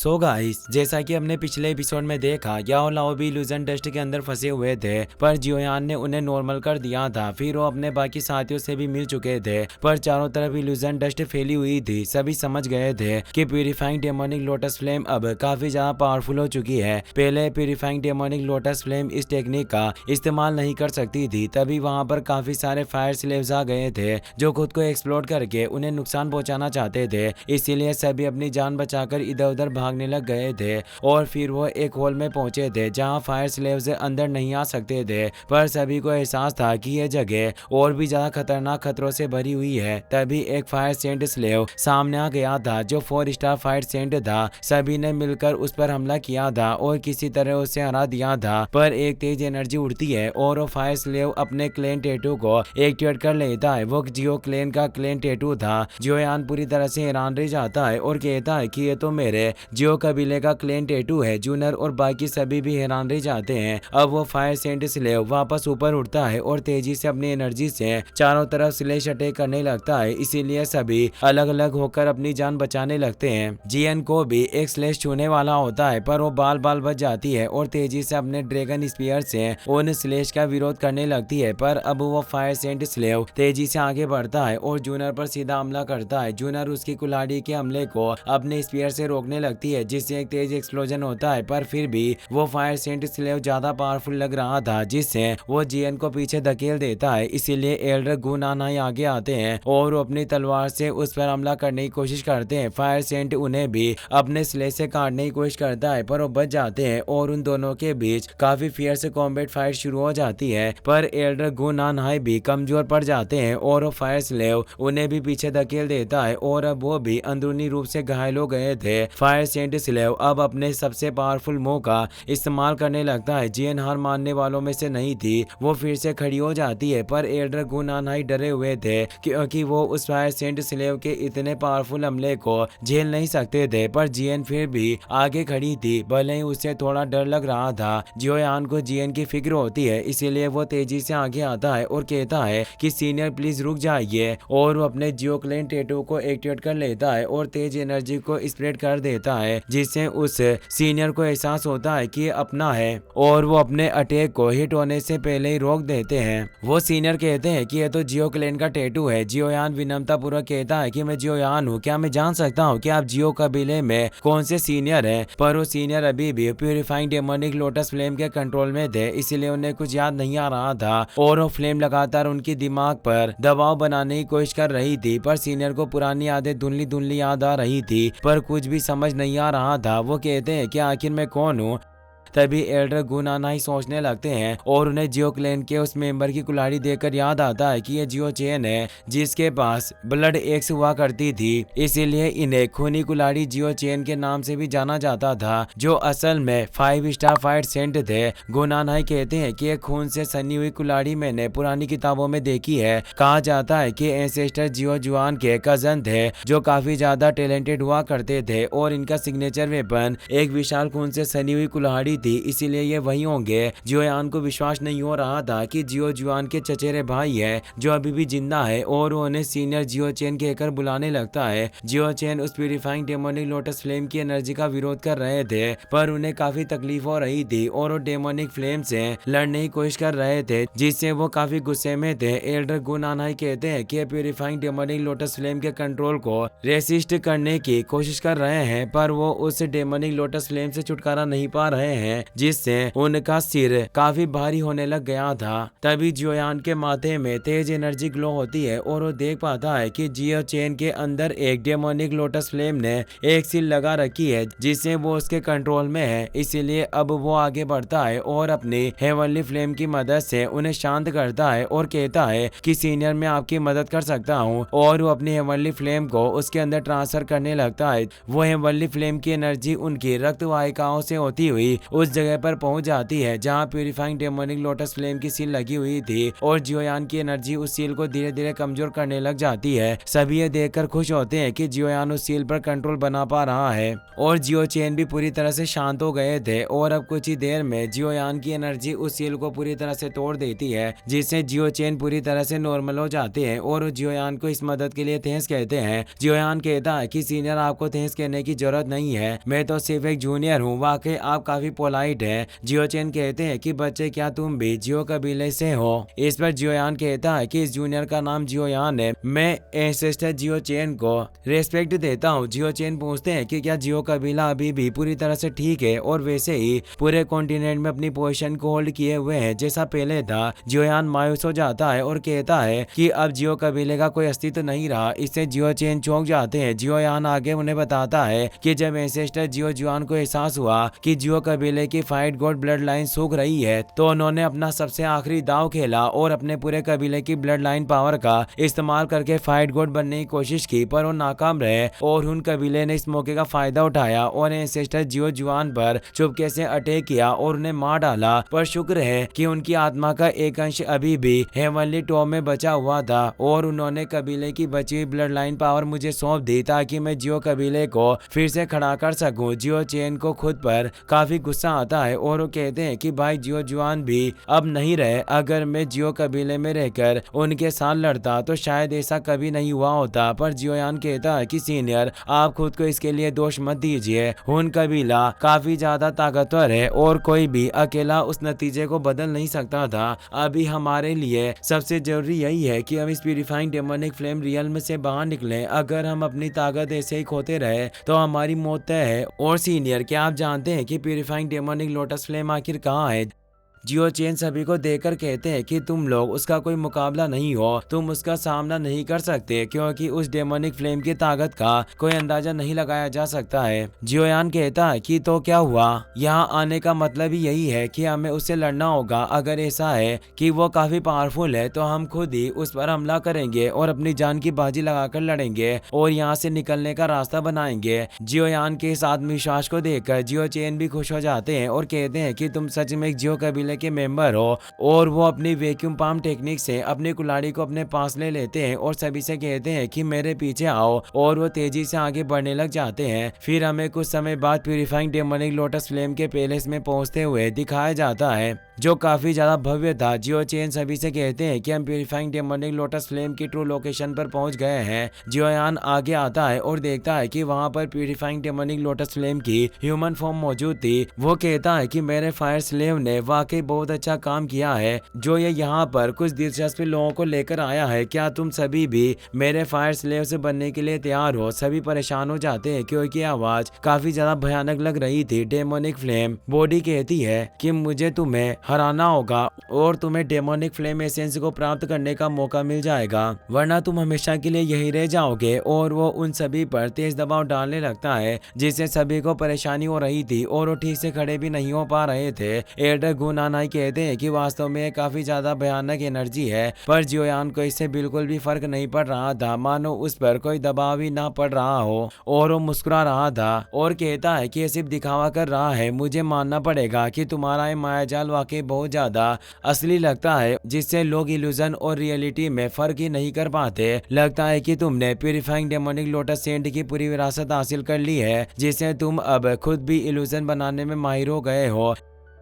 So guys, जैसा कि हमने पिछले एपिसोड में देखा, याओ लाओ भी इल्यूजन डस्ट के अंदर फंसे हुए थे, पर जियोयान ने उन्हें नॉर्मल कर दिया था। फिर वो अपने बाकी साथियों से भी मिल चुके थे, पर चारों तरफ इल्यूजन डस्ट फैली हुई थी। सभी समझ गए थे कि प्यूरिफाइंग डेमोनिक लोटस फ्लेम अब काफी ज्यादा पावरफुल हो चुकी है। पहले प्यूरिफाइंग डेमोनिक लोटस फ्लेम इस टेक्निक का इस्तेमाल नहीं कर सकती थी। तभी वहां पर काफी सारे फायर स्लेव्स आ गए थे, जो खुद को एक्सप्लोड करके उन्हें नुकसान पहुंचाना चाहते थे। इसीलिए सभी अपनी जान बचाकर इधर उधर भागने लग गए थे और फिर वो एक हॉल में पहुंचे थे जहां फायर स्लेव्स अंदर नहीं आ सकते थे। पर सभी को एहसास था कि यह जगह और भी ज्यादा खतरनाक खतरों से भरी हुई है। तभी एक फायर सेंट स्लेव सामने आ गया था, जो 4 स्टार फायर सेंट था। सभी ने मिलकर उस पर हमला किया था और किसी तरह उसे हरा दिया था। पर एक तेज एनर्जी उड़ती है और वो फायर स्लेव अपने क्लेन टैटू को एक्टिवेट कर लेता है। वो जियो क्लेन का क्लेन टैटू था। जियोयान पूरी तरह से हैरान रह जाता है और कहता है कि ये तो मेरे जियो कबीले का क्लेन टैटू है। जूनर और बाकी सभी भी हैरान रह जाते हैं। अब वो फायर सेंट स्लेव वापस ऊपर उठता है और तेजी से अपनी एनर्जी से चारों तरफ स्लेश अटैक करने लगता है। इसीलिए सभी अलग अलग होकर अपनी जान बचाने लगते हैं। जियन को भी एक स्लेश छूने वाला होता है, पर वो बाल बाल बच जाती है और तेजी से अपने ड्रैगन स्पीयर से उन स्लेश का विरोध करने लगती है। पर अब वो फायर सेंट स्लेव तेजी से आगे बढ़ता है और जूनर पर सीधा हमला करता है। जूनर उसकी कुल्हाड़ी के हमले को अपने स्पीयर से रोकने लगती है, जिससे एक तेज एक्सप्लोजन होता है। पर फिर भी वो फायर सेंट स्लेव ज्यादा पावरफुल लग रहा था, जिससे वो जियन को पीछे धकेल देता है। इसीलिए एल्डर गुनानाई आगे आते हैं और वो अपनी तलवार से उस पर हमला करने की कोशिश करते हैं। फायर सेंट उन्हें भी अपने स्लेश से काटने की कोशिश करता है, पर वो बच जाते हैं और उन दोनों के बीच काफी फियर्स कॉम्बैट फाइट शुरू हो जाती है। पर एल्डर गुनानाई भी कमजोर पड़ जाते हैं और वो फायर स्लेव उन्हें भी पीछे धकेल देता है और अब वो भी अंदरूनी रूप से घायल हो गए थे। फायर सेंट स्लेव अब अपने सबसे पावरफुल मूव का इस्तेमाल करने लगता है। जियन हार मानने वालों में से नहीं थी, वो फिर से खड़ी हो जाती है। पर एल्डर गुनानाई डरे हुए थे क्योंकि वो उस फायर सेंट स्लेव के इतने पावरफुल हमले को झेल नहीं सकते थे। पर जियन फिर भी आगे खड़ी थी, भले ही उसे थोड़ा डर लग रहा था। जियोयान को जियन की फिक्र होती है, इसीलिए वो तेजी से आगे आता है और कहता है कि सीनियर प्लीज रुक जाइए, और वो अपने जियो क्लेन टैटू को एक्टिवेट कर लेता है और तेज एनर्जी को स्प्रेड कर देता है, जिससे उस सीनियर को एहसास होता है कि अपना है और वो अपने अटैक को हिट होने से पहले ही रोक देते हैं। वो सीनियर कहते हैं कि यह तो जियो क्लेन का टैटू है। जियोयान विनम्रता पूर्वक कहता है कि मैं जियोयान हूँ, क्या मैं जान सकता हूँ कि आप जियो कबीले में कौन से सीनियर हैं? पर वो सीनियर अभी भी प्यूरिफाइंग डेमोनिक लोटस फ्लेम के कंट्रोल में थे, इसीलिए उन्हें कुछ याद नहीं आ रहा था और वो फ्लेम लगातार उनकी दिमाग पर दबाव बनाने की कोशिश कर रही थी। पर सीनियर को पुरानी यादें धुंधली धुंधली याद आ रही थी, पर कुछ भी समझ नहीं आ रहा था। वो कहते हैं कि आखिर मैं कौन हूँ? तभी एल्डर गुनानाई सोचने लगते हैं और उन्हें जियो क्लेन के उस मेंबर की कुल्हाड़ी देखकर याद आता है कि ये जियो चेन है, जिसके पास ब्लड एक्स हुआ करती थी। इसीलिए इन्हें खूनी कुल्हाड़ी जियो चेन के नाम से भी जाना जाता था, जो असल में 5 स्टार फायर सेंट थे। गुनानाई कहते हैं कि खून से सनी हुई कुल्हाड़ी मैंने पुरानी किताबों में देखी है। कहा जाता है कि एंसेस्टर जियो जुआन के कजन थे, जो काफी ज्यादा टैलेंटेड हुआ करते थे और इनका सिग्नेचर वेपन एक विशाल खून से सनी हुई कुल्हाड़ी थी। इसीलिए ये वही होंगे। जियोयान को विश्वास नहीं हो रहा था कि जियो जुआन के चचेरे भाई है, जो अभी भी जिंदा है, और वो उन्हें सीनियर जियो चेन कहकर बुलाने लगता है। जियो चेन उस प्यूरिफाइंग डेमोनिक लोटस फ्लेम की एनर्जी का विरोध कर रहे थे, पर उन्हें काफी तकलीफ हो रही थी और वो डेमोनिक फ्लेम से लड़ने की कोशिश कर रहे थे, जिससे वो काफी गुस्से में थे। एल्डर गुनानाई कहते हैं कि प्यूरिफाइंग डेमोनिक लोटस फ्लेम के कंट्रोल को रेसिस्ट करने की कोशिश कर रहे हैं, पर वो उस डेमोनिक लोटस फ्लेम से छुटकारा नहीं पा रहे हैं, जिससे उनका सिर काफी भारी होने लग गया था। तभी जियोयान के माथे में तेज एनर्जी ग्लो होती है और वो देख पाता है कि जियो चेन के अंदर एक डेमोनिक लोटस फ्लेम ने एक सील लगा रखी है, जिससे वो उसके कंट्रोल में है। इसीलिए अब वो आगे बढ़ता है और अपनी हेवनली फ्लेम की मदद से उन्हें शांत करता है और कहता है कि सीनियर मैं आपकी मदद कर सकता हूँ, और वो अपनी हेवनली फ्लेम को उसके अंदर ट्रांसफर करने लगता है। वो हेवनली फ्लेम की एनर्जी उनकी रक्त वाहिकाओं से होती हुई उस जगह पर पहुंच जाती है जहां प्यूरिफाइंग डेमोनिक लोटस फ्लेम की सील लगी हुई थी और जियोयान की एनर्जी उस सील को धीरे धीरे कमजोर करने लग जाती है। सभी ये देखकर खुश होते हैं कि जियोयान उस सील पर कंट्रोल बना पा रहा है और जियो चेन भी पूरी तरह से शांत हो गए थे और अब कुछ ही देर में जियोयान की एनर्जी उस सील को पूरी तरह से तोड़ देती है, जिससे जियो चेन पूरी तरह से नॉर्मल हो जाते हैं और जियोयान को इस मदद के लिए थैंक्स कहते हैं। जियोयान कहता है कि सीनियर, आपको थैंक्स कहने की जरूरत नहीं है, मैं तो सिर्फ एक जूनियर हूँ, वाकई आप काफी पोलाइट हैं। जियो चेन कहते हैं कि बच्चे, क्या तुम भी जियो कबीले से हो? इस पर जियोयान कहता है कि इस जूनियर का नाम जियोयान है, मैं एंसेस्टर जियो चेन को रेस्पेक्ट देता हूँ। जियो चेन पूछते हैं कि क्या जियो कबीला अभी भी पूरी तरह से ठीक है और वैसे ही पूरे कॉन्टिनेंट में अपनी पोजीशन को होल्ड किए हुए है जैसा पहले था? जियोयान मायूस हो जाता है और कहता है कि अब जियो कबीले का कोई अस्तित्व नहीं रहा। इससे जियो चेन चौंक जाते हैं। जियोयान आगे उन्हें बताता है कि जब एंसेस्टर जियो जुआन को एहसास हुआ कि जियो कबीले की फाइट गॉड ब्लड लाइन सूख रही है तो उन्होंने अपना सबसे आखिरी दाव खेला और अपने पूरे कबीले की ब्लड लाइन पावर का इस्तेमाल करके फाइट गॉड बनने की कोशिश की, पर वो नाकाम रहे और उन कबीले ने इस मौके का फायदा उठाया और एंसेस्टर जियो जुआन पर चुपके से अटैक किया और उन्हें मार डाला। पर शुक्र है कि उनकी आत्मा का एक अंश अभी भी हेवनली टॉप में बचा हुआ था और उन्होंने कबीले की बची हुई ब्लड लाइन पावर मुझे सौंप दी ताकि मैं जियो कबीले को फिर से खड़ा कर सकूं। जियो चेन को खुद पर काफी गुस्सा आता है और वो कहते हैं कि भाई जियो जुआन भी अब नहीं रहे, अगर मैं जियो कबीले में रहकर उनके साथ लड़ता तो शायद ऐसा कभी नहीं हुआ होता। पर जियोयान कहता है कि सीनियर, आप खुद को इसके लिए दोष मत दीजिए, हुन कबीला काफी ज्यादा ताकतवर है और कोई भी अकेला उस नतीजे को बदल नहीं सकता था। अभी हमारे लिए सबसे जरूरी यही है कि हम इस प्यूरिफाइंग डेमोनिक फ्लेम रियल से बाहर निकलें। अगर हम अपनी ताकत ऐसे ही खोते रहे तो हमारी मौत तय है। और सीनियर, क्या आप जानते हैं कि प्यूरिफाइंग डेमोनिक लोटस फ्लेम आखिर कहाँ है? जियो चेन सभी को देखकर कहते हैं कि तुम लोग उसका कोई मुकाबला नहीं हो, तुम उसका सामना नहीं कर सकते क्योंकि उस डेमोनिक फ्लेम की ताकत का कोई अंदाजा नहीं लगाया जा सकता है। जियोयान कहता है कि तो क्या हुआ, यहाँ आने का मतलब ही यही है कि हमें उससे लड़ना होगा। अगर ऐसा है कि वो काफी पावरफुल है तो हम खुद ही उस पर हमला करेंगे और अपनी जान की बाजी लगाकर लड़ेंगे और यहाँ से निकलने का रास्ता बनाएंगे। जियोयान के इस आत्मविश्वास को देखकर जियो चेन भी खुश हो जाते हैं और कहते हैं कि तुम सच में एक जियो कबीले के मेंबर हो। और वो अपनी वैक्यूम पाम टेक्निक से अपनी कुल्हाड़ी को अपने पास ले लेते हैं और सभी से कहते हैं कि मेरे पीछे आओ और वो तेजी से आगे बढ़ने लग जाते हैं। फिर हमें कुछ समय बाद प्यूरिफाइंग डेमोनिक लोटस फ्लेम के पैलेस में पहुंचते हुए दिखाया जाता है जो काफी ज्यादा भव्य था। जियो चेन सभी से कहते हैं कि हम प्यूरिफाइंग डेमोनिक लोटस फ्लेम की ट्रू लोकेशन पर पहुंच गए हैं। जियोयान आगे आता है और देखता है कि वहां पर प्यूरिफाइंग डेमोनिक लोटस फ्लेम की ह्यूमन फॉर्म मौजूद थी। वो कहता है कि मेरे फायर स्लेव ने वाकई बहुत अच्छा काम किया है जो ये यहाँ पर कुछ दिलचस्प लोगों को लेकर आया है। क्या तुम सभी भी मेरे फायर स्लेव से बनने के लिए तैयार हो? सभी परेशान हो जाते हैं क्योंकि आवाज काफी ज्यादा भयानक लग रही थी। डेमोनिक फ्लेम बॉडी कहती है कि मुझे तुम्हें हराना होगा और तुम्हें डेमोनिक फ्लेम एसेंस को प्राप्त करने का मौका मिल जाएगा, वरना तुम हमेशा के लिए यही रह जाओगे। और वो उन सभी पर तेज दबाव डालने लगता है जिससे सभी को परेशानी हो रही थी और वो ठीक से खड़े भी नहीं हो पा रहे थे। एडर गुनानाई कहते हैं कि वास्तव में काफी ज्यादा भयानक एनर्जी है, पर जियोयान को इससे बिल्कुल भी फर्क नहीं पड़ रहा था, मानो उस पर कोई दबाव ही ना पड़ रहा हो। और वो मुस्कुरा रहा था और कहता है कि ये सिर्फ दिखावा कर रहा है, मुझे मानना पड़ेगा कि तुम्हारा ये मायाजाल वाकई बहुत ज्यादा असली लगता है जिससे लोग इल्यूजन और रियलिटी में फर्क ही नहीं कर पाते। लगता है कि तुमने प्यूरिफाइंग डेमोनिक लोटस सेंट की पूरी विरासत हासिल कर ली है जिससे तुम अब खुद भी इल्यूजन बनाने में माहिर हो गए हो।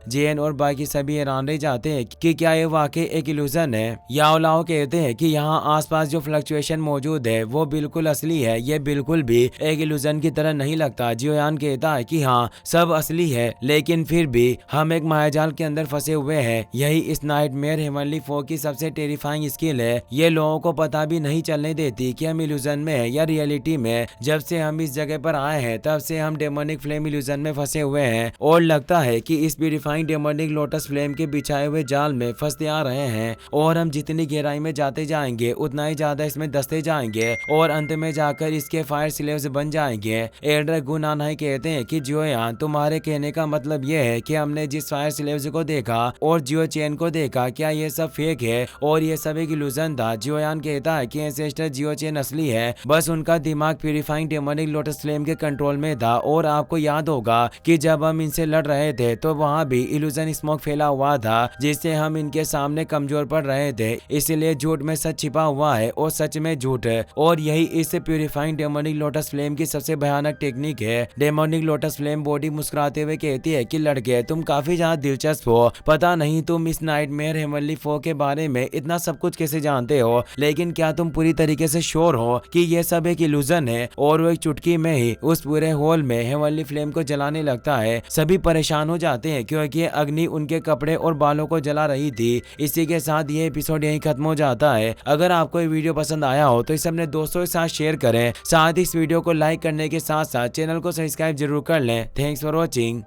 जेन और बाकी सभी हैरान रह जाते हैं कि क्या ये वाकई एक इल्यूजन है। याओलाओ कहते हैं कि यहाँ आसपास जो फ्लक्चुएशन मौजूद है वो बिल्कुल असली है, ये बिल्कुल भी एक इल्यूजन की तरह नहीं लगता। जियोयान कहता है कि हाँ सब असली है, लेकिन फिर भी हम एक मायाजाल के अंदर फंसे हुए हैं। यही इस नाइटमेयर हेवनली फोर की सबसे टेरिफाइंग स्किल है, ये लोगों को पता भी नहीं चलने देती कि हम इल्यूजन में है या रियलिटी में। जब से हम इस जगह पर आए हैं तब से हम डेमोनिक फ्लेम इल्यूजन में फंसे हुए हैं और लगता है कि इस प्यूरिफाइंग डेमोनिक लोटस फ्लेम के बिछाए हुए जाल में फंसते आ रहे हैं और हम जितनी गहराई में जाते जाएंगे उतना ही ज्यादा इसमें दसते जाएंगे और अंत में जाकर इसके फायर स्लेव्स बन जाएंगे। एल्डर गुनानाई कहते हैं कि जियोयान, तुम्हारे कहने का मतलब यह है कि हमने जिस फायर स्लेव्स को देखा और जियो चेन को देखा, क्या ये सब फेक है और ये सब एक इल्यूजन था? जियोयान कहता है कि एंसेस्टर जियो चेन असली है, बस उनका दिमाग प्यूरिफाइंग डेमोनिक लोटस फ्लेम के कंट्रोल में था। और आपको याद होगा कि जब हम इनसे लड़ रहे थे तो वहाँ भी इल्यूजन स्मोक फैला हुआ था जिससे हम इनके सामने कमजोर पड़ रहे थे। इसलिए झूठ में सच छिपा हुआ है और सच में झूठ है, और यही इस प्यूरिफाइंग डेमोनिक लोटस फ्लेम की सबसे भयानक टेक्निक है। डेमोनिक लोटस फ्लेम बॉडी मुस्कुराते हुए कहती है कि लड़के, तुम काफी ज्यादा दिलचस्प हो। पता नहीं तुम इस नाइटमेयर हेवनली फो के बारे में इतना सब कुछ कैसे जानते हो, लेकिन क्या तुम पूरी तरीके से श्योर हो कि ये सब एक इल्यूजन है? और वो एक चुटकी में ही उस पूरे हॉल में हेवनली फ्लेम को जलाने लगता है। सभी परेशान हो जाते हैं क्योंकि अग्नि उनके कपड़े और बालों को जला रही थी। इसी के साथ ये एपिसोड यहीं खत्म हो जाता है। अगर आपको ये वीडियो पसंद आया हो तो इसे अपने दोस्तों के साथ शेयर करें। साथ ही इस वीडियो को लाइक करने के साथ साथ चैनल को सब्सक्राइब जरूर कर लें। Thanks for watching.